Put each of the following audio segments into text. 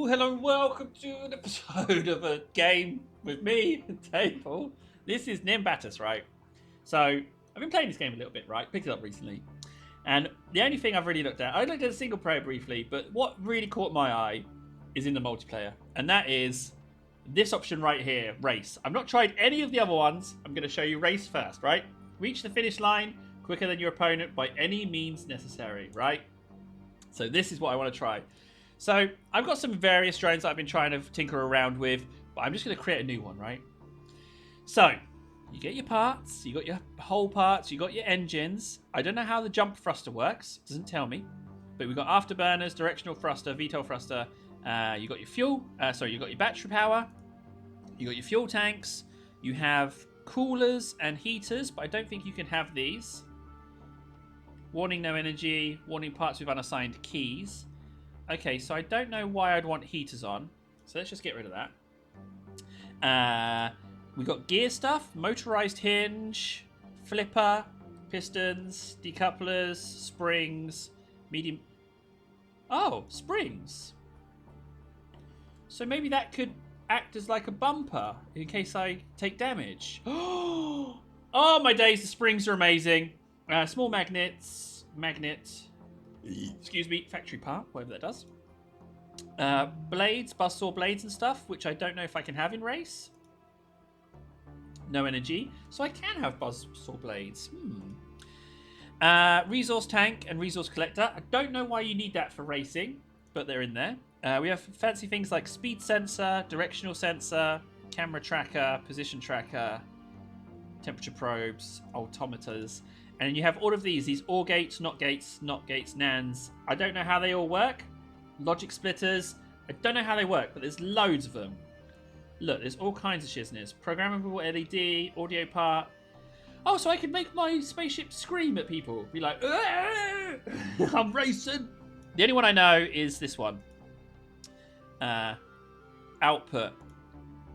Hello and welcome to an episode of a game with me, Table. This is Nimbatus, right? So, I've been playing this game a little bit, right? Picked it up recently. And the only thing I've really looked at, I looked at a single player briefly, but what really caught my eye is in the multiplayer. And that is this option right here, race. I've not tried any of the other ones. I'm going to show you race first, right? Reach the finish line quicker than your opponent by any means necessary, right? So this is what I want to try. So I've got some various drones that I've been trying to tinker around with, but I'm just going to create a new one, right? So you get your parts, you got your whole parts, you got your engines. I don't know how the jump thruster works, it doesn't tell me. But we've got afterburners, directional thruster, VTOL thruster. You got your fuel, you got your battery power. You got your fuel tanks. You have coolers and heaters, but I don't think you can have these. Warning no energy, warning parts with unassigned keys. Okay, so I don't know why I'd want heaters on. So let's just get rid of that. We've got gear stuff, motorized hinge, flipper, pistons, decouplers, springs, medium... Oh, springs. So maybe that could act as like a bumper in case I take damage. Oh my days, the springs are amazing. Small magnets, excuse me, factory part, whatever that does. Blades, buzzsaw blades and stuff, which I don't know if I can have in race. No energy, so I can have buzzsaw blades. Resource tank and resource collector. I don't know why you need that for racing, but they're in there. We have fancy things like speed sensor, directional sensor, camera tracker, position tracker, temperature probes, altimeters. And then you have all of these OR gates, not gates, NANds. I don't know how they all work. Logic splitters. I don't know how they work, but there's loads of them. Look, there's all kinds of shizness. Programmable LED, audio part. Oh, so I can make my spaceship scream at people. Be like, I'm racing. The only one I know is this one. Output,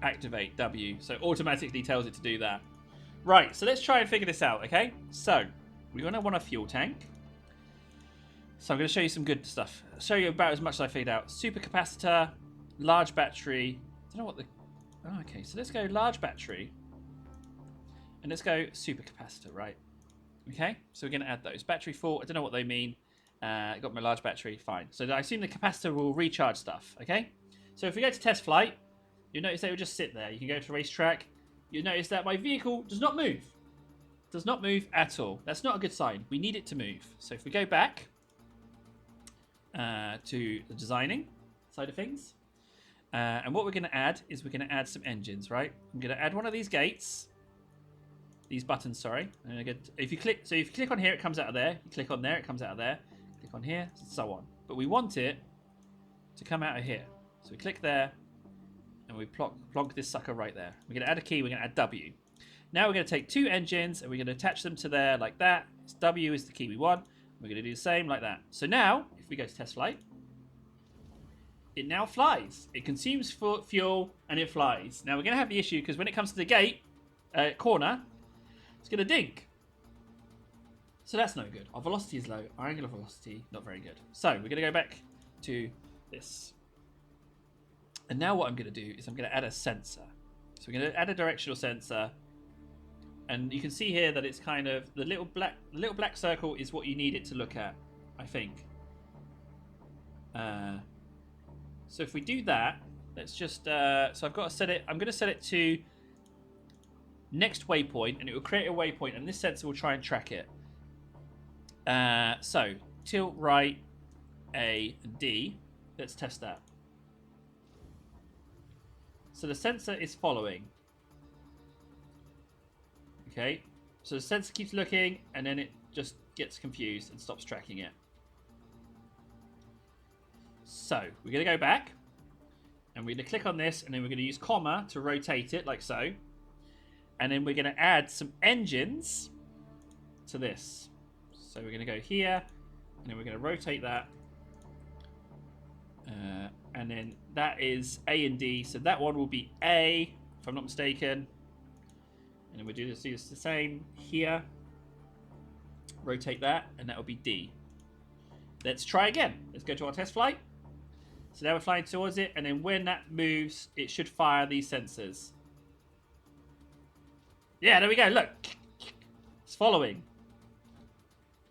activate, W. So automatically tells it to do that. Right, so let's try and figure this out, okay? So, we're going to want a fuel tank. So I'm going to show you some good stuff. I'll show you about as much as I figured out. Supercapacitor, large battery. I don't know what the... Oh, okay, so let's go large battery. And let's go supercapacitor, right? Okay, so we're going to add those. Battery full, I don't know what they mean. Got my large battery, fine. So I assume the capacitor will recharge stuff, okay? So if we go to test flight, you'll notice they will just sit there. You can go to racetrack. You'll notice that my vehicle does not move. Does not move at all. That's not a good sign. We need it to move. So if we go back to the designing side of things, and what we're going to add is we're going to add some engines, right? I'm going to add one of these gates. These buttons, sorry. And if you click on here, it comes out of there. You click on there, it comes out of there. Click on here, and so on. But we want it to come out of here. So we click there, and we plonk this sucker right there. We're going to add a key, we're going to add W. Now we're going to take two engines, and we're going to attach them to there like that. W is the key we want. We're going to do the same like that. So now, if we go to test flight, it now flies. It consumes fuel, and it flies. Now we're going to have the issue, because when it comes to the gate, corner, it's going to dink. So that's no good. Our velocity is low. Our angular velocity, not very good. So we're going to go back to this. And now what I'm going to do is I'm going to add a sensor. So we're going to add a directional sensor. And you can see here that it's kind of, the little black circle is what you need it to look at, I think. So if we do that, let's just, so I've got to set it, I'm going to set it to next waypoint, and it will create a waypoint, and this sensor will try and track it. So tilt right, A, and D. Let's test that. So the sensor is following. Okay, so the sensor keeps looking, and then it just gets confused and stops tracking it. So we're going to go back, and we're going to click on this, and then we're going to use comma to rotate it like so. And then we're going to add some engines to this. So we're going to go here, and then we're going to rotate that. And then that is A and D. So that one will be A, if I'm not mistaken. And then we'll do this the same here. Rotate that, and that will be D. Let's try again. Let's go to our test flight. So now we're flying towards it, and then when that moves, it should fire these sensors. Yeah, there we go. Look. It's following.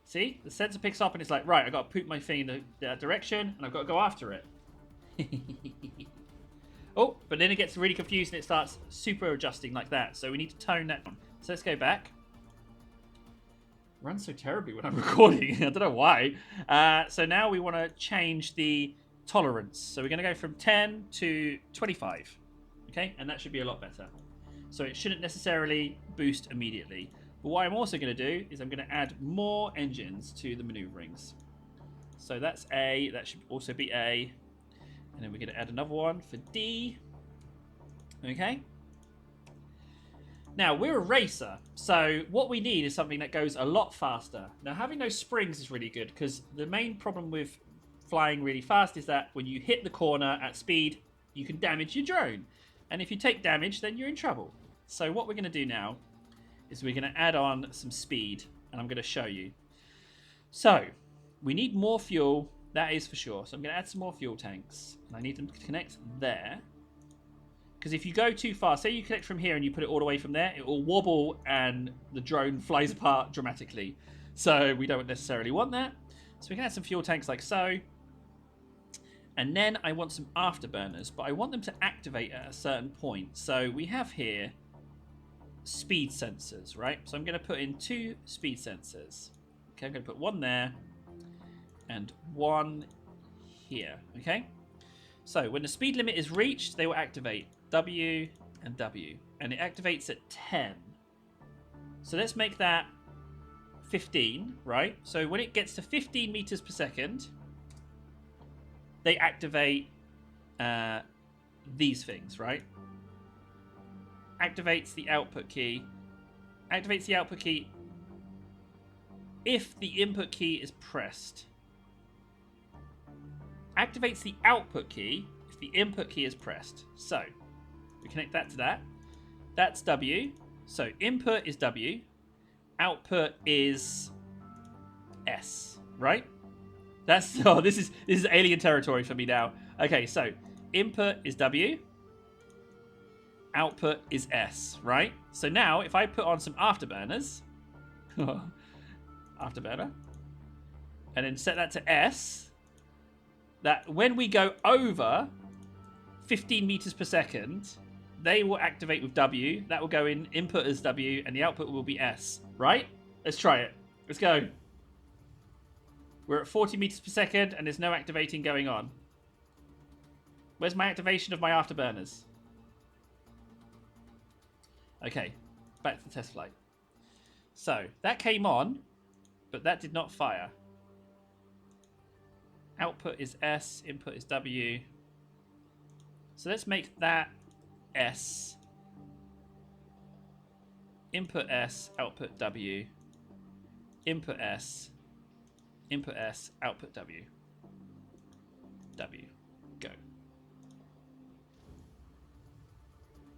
See? The sensor picks up and it's like, right, I've got to poop my thing in that direction, and I've got to go after it. Oh, but then it gets really confused and it starts super adjusting like that. So we need to tone that down. So let's go back. It runs so terribly when I'm recording. I don't know why. So now we want to change the tolerance. So we're going to go from 10 to 25. Okay, and that should be a lot better. So it shouldn't necessarily boost immediately. But what I'm also going to do is I'm going to add more engines to the maneuverings. So that's A. That should also be A. And then we're going to add another one for D. Okay. Now, we're a racer, so what we need is something that goes a lot faster. Now, having those springs is really good, because the main problem with flying really fast is that when you hit the corner at speed, you can damage your drone. And if you take damage, then you're in trouble. So what we're going to do now is we're going to add on some speed, and I'm going to show you. So, we need more fuel. That is for sure. So I'm going to add some more fuel tanks. And I need them to connect there. Because if you go too far, say you connect from here and you put it all the way from there, it will wobble and the drone flies apart dramatically. So we don't necessarily want that. So we can add some fuel tanks like so. And then I want some afterburners, but I want them to activate at a certain point. So we have here speed sensors, right? So I'm going to put in 2 speed sensors. Okay, I'm going to put one there. And one here, okay? So when the speed limit is reached, they will activate W and W. And it activates at 10. So let's make that 15, right? So when it gets to 15 meters per second, they activate these things, right? Activates the output key. Activates the output key if the input key is pressed. Activates the output key if the input key is pressed. So we connect that to that. That's W. So input is W. Output is S, right? That's this is alien territory for me now. Okay, so input is W. Output is S, right? So now if I put on some afterburners, afterburner, and then set that to S, that when we go over 15 meters per second, they will activate with W. That will go in input as W, and the output will be S, right? Let's try it. Let's go. We're at 40 meters per second, and there's no activating going on. Where's my activation of my afterburners? Okay, back to the test flight. So, that came on, but that did not fire. Output is S, input is W. So let's make that S. Input S, output W. Input S, output W. W. Go.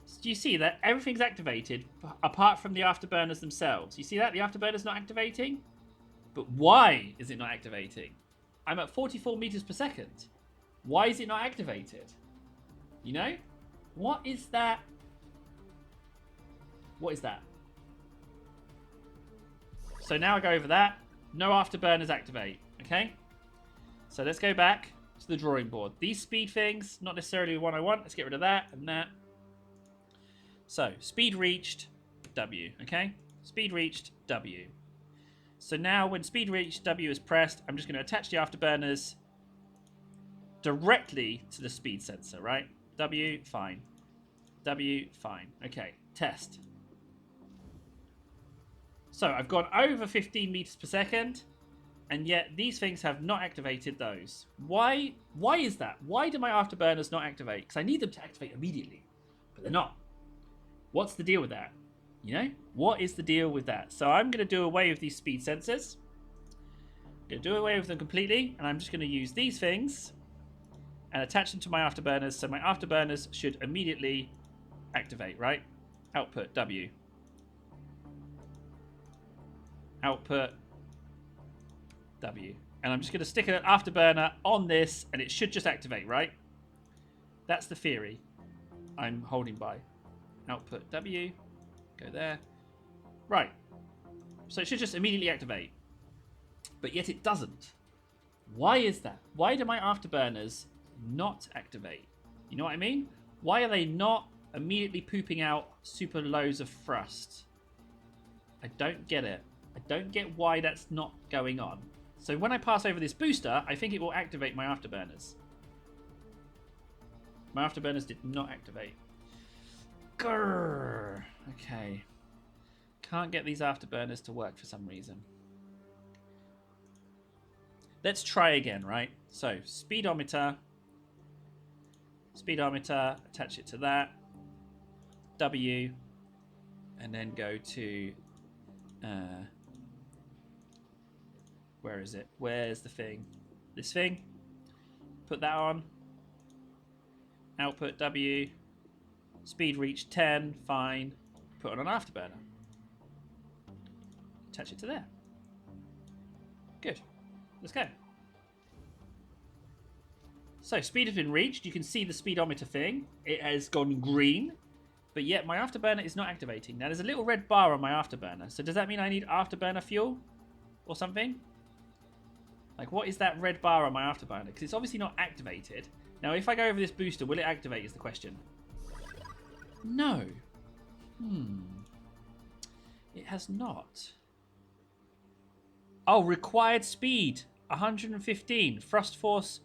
So do you see that everything's activated apart from the afterburners themselves? You see that? The afterburners not activating? But why is it not activating? I'm at 44 meters per second. Why is it not activated? You know? What is that? What is that? So now I go over that. No afterburners activate. Okay? So let's go back to the drawing board. These speed things, not necessarily the one I want. Let's get rid of that and that. So, speed reached, W. Okay? Speed reached, W. So now when speed reached W is pressed, I'm just going to attach the afterburners directly to the speed sensor, right? W, fine. W, fine. Okay, test. So I've gone over 15 meters per second, and yet these things have not activated those. Why is that? Why do my afterburners not activate? Because I need them to activate immediately, but they're not. What's the deal with that? You know, what is the deal with that? So I'm going to do away with these speed sensors. I'm going to do away with them completely, and I'm just going to use these things and attach them to my afterburners. So my afterburners should immediately activate, right? Output W. Output W. And I'm just going to stick an afterburner on this, and it should just activate, right? That's the theory I'm holding by. Output W. Go there. Right. So it should just immediately activate. But yet it doesn't. Why is that? Why do my afterburners not activate? You know what I mean? Why are they not immediately pooping out super loads of thrust? I don't get it. I don't get why that's not going on. So when I pass over this booster, I think it will activate my afterburners. My afterburners did not activate. Grrr. Okay. Can't get these afterburners to work for some reason. Let's try again, right? So, speedometer. Speedometer, attach it to that. W. And then go to... where is it? Where's the thing? This thing. Put that on. Output W. Speed reach 10. Fine. Put on an afterburner. Attach it to there. Good. Let's go. So, speed has been reached. You can see the speedometer thing. It has gone green. But yet, my afterburner is not activating. Now, there's a little red bar on my afterburner. So, does that mean I need afterburner fuel? Or something? Like, what is that red bar on my afterburner? Because it's obviously not activated. Now, if I go over this booster, will it activate is the question. No. It has not. Oh, required speed. 115. Thrust force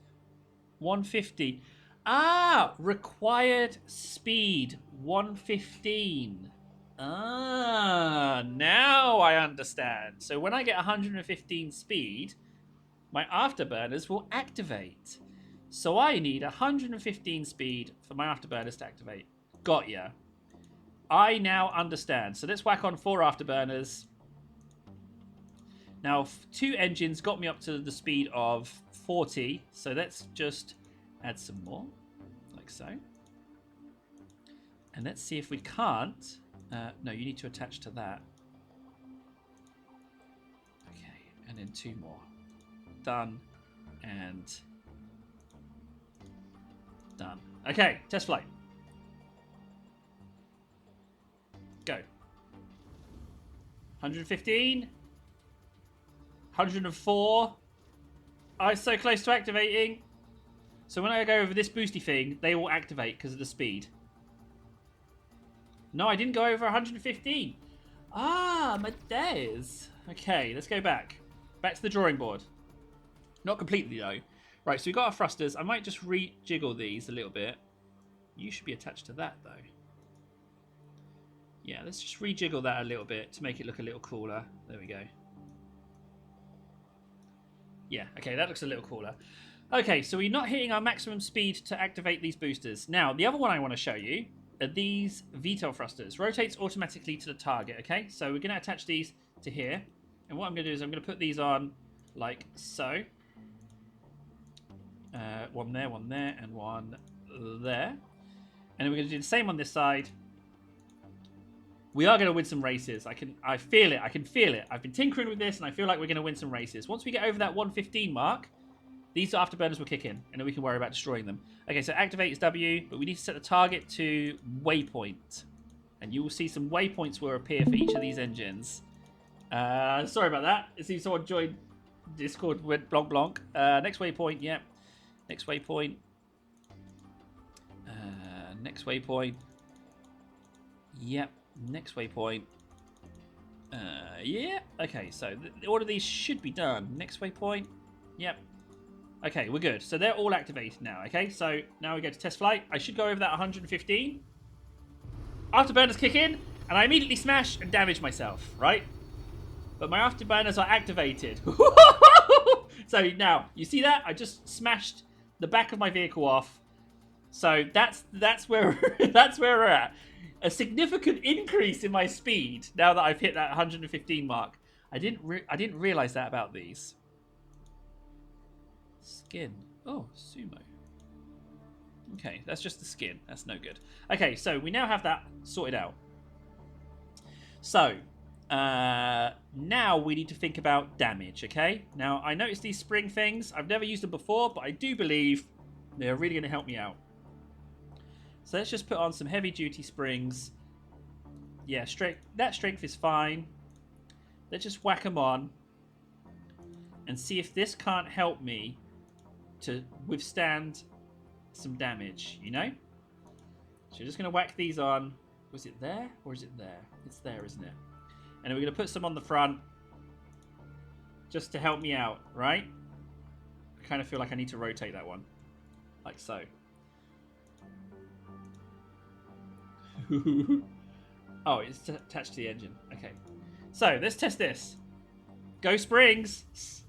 150. Ah, required speed 115. Ah, now I understand. So when I get 115 speed, my afterburners will activate. So I need 115 speed for my afterburners to activate. Got ya. I now understand. So let's whack on 4 afterburners. Now, 2 engines got me up to the speed of 40. So let's just add some more, like so. And let's see if we can't. No, you need to attach to that. Okay, and then 2 more. Done. And done. Okay, test flight. Go. 115. 104. I was so close to activating. So when I go over this boosty thing, they will activate because of the speed. No, I didn't go over 115. Ah, my days. Okay, let's go back. Back to the drawing board. Not completely, though. Right, so we've got our thrusters. I might just rejiggle these a little bit. You should be attached to that, though. Yeah, let's just rejiggle that a little bit to make it look a little cooler. There we go. Yeah, okay, that looks a little cooler. Okay, so we're not hitting our maximum speed to activate these boosters. Now, the other one I want to show you are these VTOL thrusters. Rotates automatically to the target, okay? So we're going to attach these to here. And what I'm going to do is I'm going to put these on like so. One there, and one there. And then we're going to do the same on this side. We are going to win some races. I feel it. I can feel it. I've been tinkering with this, and I feel like we're going to win some races. Once we get over that 115 mark, these afterburners will kick in, and then we can worry about destroying them. Okay, so activate is W, but we need to set the target to waypoint. And you will see some waypoints will appear for each of these engines. Sorry about that. It seems someone joined Discord with blonk blonk. Next waypoint, yep. Next waypoint. Next waypoint. Yep. Next waypoint. Yeah. Okay, so all of these should be done. Next waypoint. Yep. Okay, we're good. So they're all activated now, okay? So now we go to test flight. I should go over that 115. Afterburners kick in, and I immediately smash and damage myself, right? But my afterburners are activated. So now, you see that? I just smashed the back of my vehicle off. So that's where that's where we're at. A significant increase in my speed now that I've hit that 115 mark. I didn't realize that about these. Skin. Oh, sumo. Okay, that's just the skin. That's no good. Okay, so we now have that sorted out. So, Now we need to think about damage, okay? Now, I noticed these spring things. I've never used them before, but I do believe they're really going to help me out. So let's just put on some heavy-duty springs. Yeah, that strength is fine. Let's just whack them on and see if this can't help me to withstand some damage, you know? So we're just going to whack these on. Was it there or is it there? It's there, isn't it? And then we're going to put some on the front just to help me out, right? I kind of feel like I need to rotate that one. Like so. Oh, it's attached to the engine. Okay. So, let's test this. Go springs!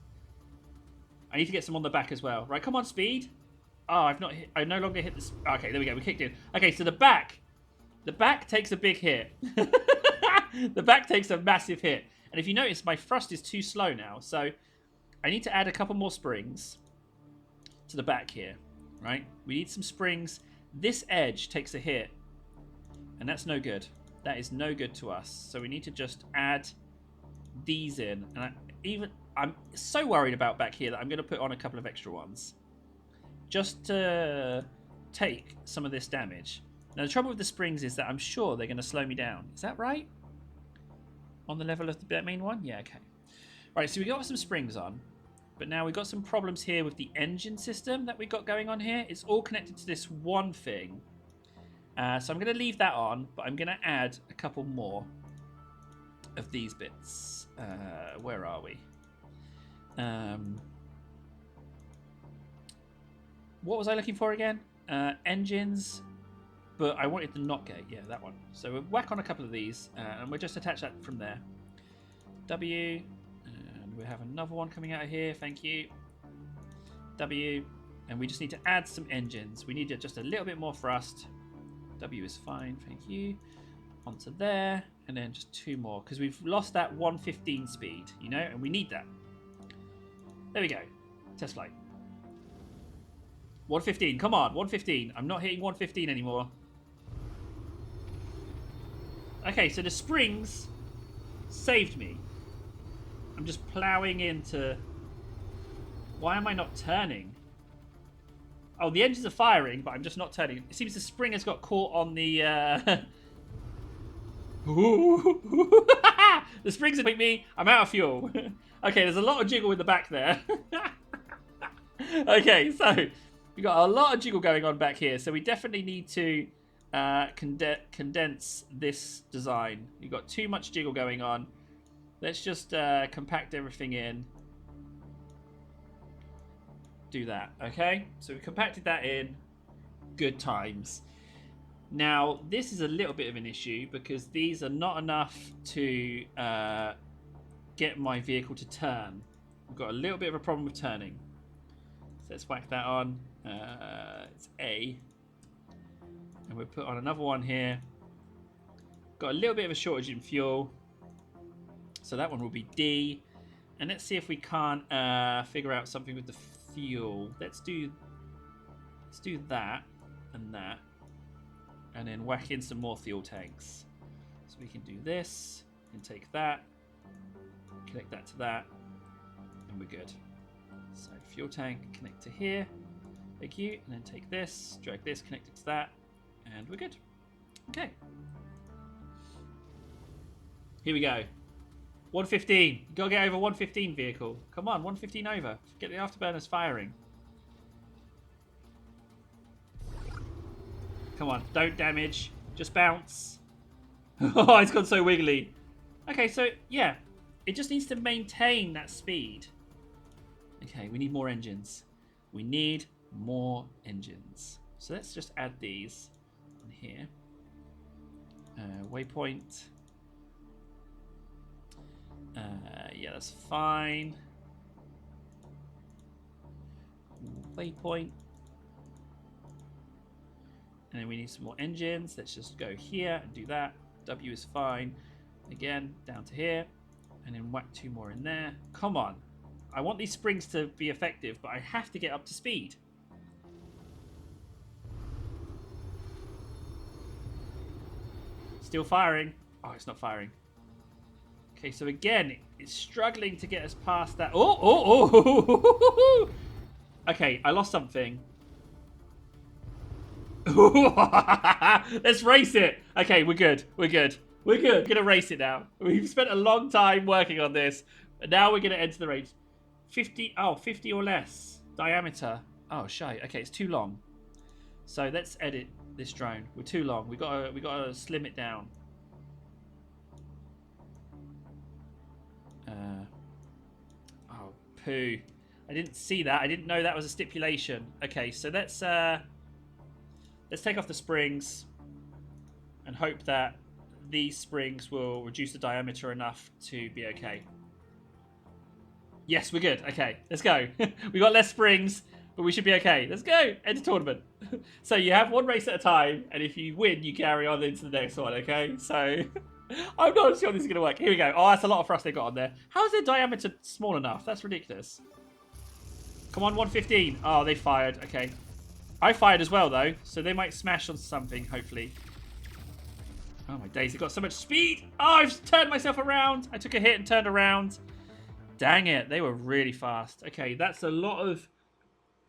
I need to get some on the back as well. Right, come on, speed. Oh, I've not hit... I no longer hit this... Okay, there we go. We kicked in. Okay, so the back. The back takes a big hit. The back takes a massive hit. And if you notice, my thrust is too slow now. So, I need to add a couple more springs to the back here. Right? We need some springs. This edge takes a hit. And that's no good. That is no good to us. So we need to just add these in. And I'm so worried about back here that I'm going to put on a couple of extra ones. Just to take some of this damage. Now the trouble with the springs is that I'm sure they're going to slow me down. Is that right? On the level of the main one? Yeah, okay. Right, so we got some springs on. But now we've got some problems here with the engine system that we got going on here. It's all connected to this one thing. So I'm going to leave that on, but I'm going to add a couple more of these bits. Where are we? What was I looking for again? Engines, but I wanted the knot gate. Yeah, that one. So we'll whack on a couple of these, and we'll just attach that from there. W, and we have another one coming out of here. Thank you. W, and we just need to add some engines. We need just a little bit more thrust. W is fine, thank you. Onto there, and then just two more, because we've lost that 115 speed, you know, and we need that. There we go. Test flight. 115, come on, 115. I'm not hitting 115 anymore. Okay, so the springs saved me. I'm just ploughing into... Why am I not turning? Oh, the engines are firing, but I'm just not turning. It seems the spring has got caught on the... The springs have hit me. I'm out of fuel. Okay, there's a lot of jiggle in the back there. Okay, so we've got a lot of jiggle going on back here. So we definitely need to condense this design. You've got too much jiggle going on. Let's just compact everything in. Do that, okay? So we compacted that in. Good times. Now, this is a little bit of an issue because these are not enough to get my vehicle to turn. We've got a little bit of a problem with turning. So let's whack that on. It's A. And we'll put on another one here. Got a little bit of a shortage in fuel. So that one will be D. And let's see if we can't figure out something with the fuel. Let's do that and that. And then whack in some more fuel tanks. So we can do this, and take that, connect that to that, and we're good. So fuel tank, connect to here, thank you, and then take this, drag this, connect it to that, and we're good. Okay. Here we go. 115. You gotta get over 115 vehicle. Come on, 115 over. Get the afterburners firing. Come on, don't damage. Just bounce. Oh, it's gone so wiggly. Okay, so, yeah. It just needs to maintain that speed. Okay, we need more engines. We need more engines. So let's just add these on here. Waypoint. Yeah, that's fine. Waypoint. And then we need some more engines. Let's just go here and do that. W is fine. Again, down to here. And then whack two more in there. Come on. I want these springs to be effective, but I have to get up to speed. Still firing. Oh, it's not firing. Okay, so again, it's struggling to get us past that. Oh. Okay, I lost something. Let's race it. Okay, we're good. We're good. We're good. We're going to race it now. We've spent a long time working on this. And now we're going to enter the race. 50 or less diameter. Oh, shite. Okay, it's too long. So let's edit this drone. We're too long. We got to slim it down. Oh, poo. I didn't see that. I didn't know that was a stipulation. Okay, so let's take off the springs and hope that these springs will reduce the diameter enough to be okay. Yes, we're good. Okay, let's go. We got less springs, but we should be okay. Let's go. Enter tournament. So you have one race at a time, and if you win, you carry on into the next one, okay? So I'm not sure this is going to work. Here we go. Oh, that's a lot of thrust they got on there. How is their diameter small enough? That's ridiculous. Come on, 115. Oh, they fired. Okay. I fired as well, though, so they might smash on something, hopefully. Oh, my days. They've got so much speed. Oh, I've turned myself around. I took a hit and turned around. Dang it. They were really fast. Okay, that's a lot of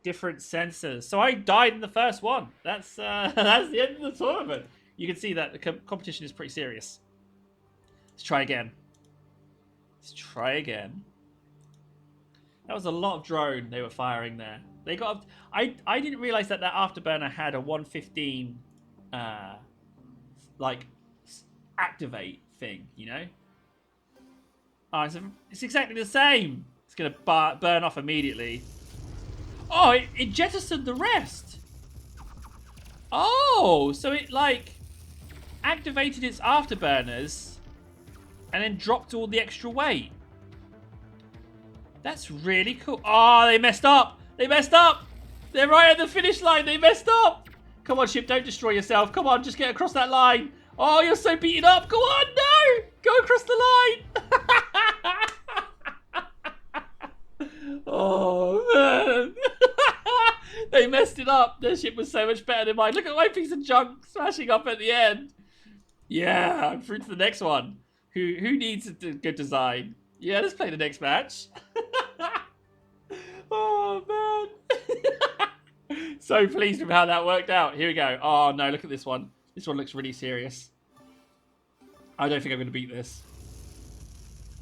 different sensors. So I died in the first one. That's that's the end of the tournament. You can see that the competition is pretty serious. Let's try again. Let's try again. That was a lot of drone they were firing there. They got. I didn't realize that afterburner had a 115 like activate thing. You know. Oh, it's exactly the same. It's gonna burn off immediately. Oh, it jettisoned the rest. Oh, so it like activated its afterburners and then dropped all the extra weight. That's really cool. Oh, they messed up. They messed up. They're right at the finish line. They messed up. Come on, ship. Don't destroy yourself. Come on, just get across that line. Oh, you're so beaten up. Go on, no. Go across the line. Oh, man. They messed it up. Their ship was so much better than mine. Look at my piece of junk smashing up at the end. Yeah, I'm through to the next one. Who needs a good design? Yeah, let's play the next match. Oh, man. So pleased with how that worked out. Here we go. Oh, no, look at this one. This one looks really serious. I don't think I'm going to beat this.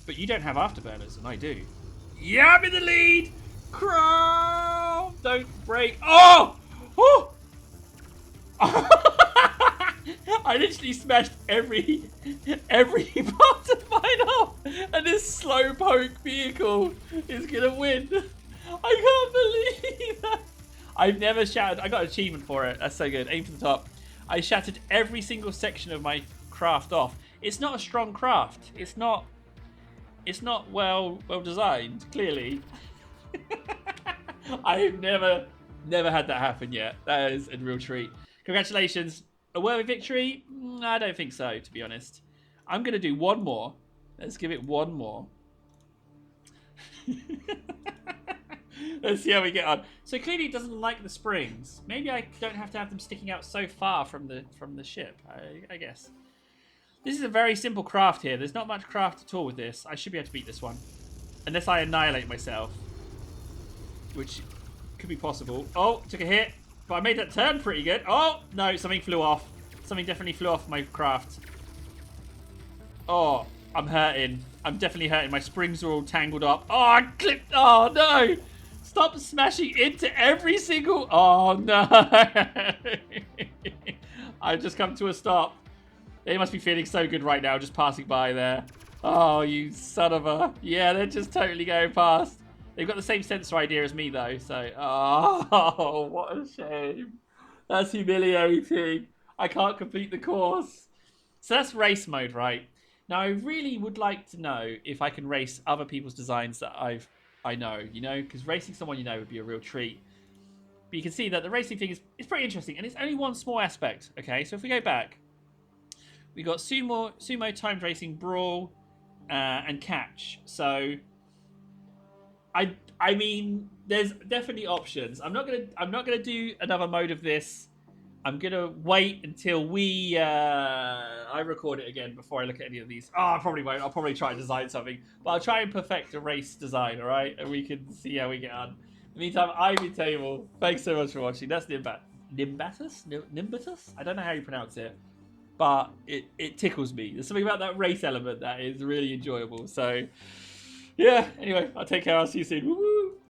But you don't have afterburners, and I do. Yeah, I'm in the lead. Crow. Don't break. Oh! Oh! I literally smashed every part of mine off, and this slowpoke vehicle is gonna win. I can't believe that. I've never shattered. I got an achievement for it. That's so good. Aim for the top. I shattered every single section of my craft off. It's not a strong craft. It's not well designed. Clearly, I've never had that happen yet. That is a real treat. Congratulations. A worthy victory? I don't think so, to be honest. I'm going to do one more. Let's give it one more. Let's see how we get on. So clearly it doesn't like the springs. Maybe I don't have to have them sticking out so far from the ship, I guess. This is a very simple craft here. There's not much craft at all with this. I should be able to beat this one. Unless I annihilate myself. Which could be possible. Oh, took a hit. But I made that turn pretty good. Oh, no, something flew off. Something definitely flew off my craft. Oh, I'm hurting. I'm definitely hurting. My springs are all tangled up. Oh, I clipped. Oh, no. Stop smashing into every single... Oh, no. I've just come to a stop. They must be feeling so good right now, just passing by there. Oh, you son of a... Yeah, they're just totally going past. They've got the same sensor idea as me, though, so... Oh, what a shame. That's humiliating. I can't complete the course. So that's race mode, right? Now, I really would like to know if I can race other people's designs that I know, you know? Because racing someone you know would be a real treat. But you can see that the racing thing is pretty interesting, and it's only one small aspect, okay? So if we go back, we got sumo timed racing, brawl, and catch. So... I mean, there's definitely options. I'm not gonna do another mode of this I'm gonna wait until I record it again before I look at any of these. Oh, I probably won't. I'll probably try and design something, but I'll try and perfect a race design. All right, and we can see how we get on. In the meantime, I'm in Table. Thanks so much for watching. That's Nimbatus. I don't know how you pronounce it, but it tickles me. There's something about that race element that is really enjoyable. So, yeah. Anyway, I'll take care. I'll see you soon. Woo-woo.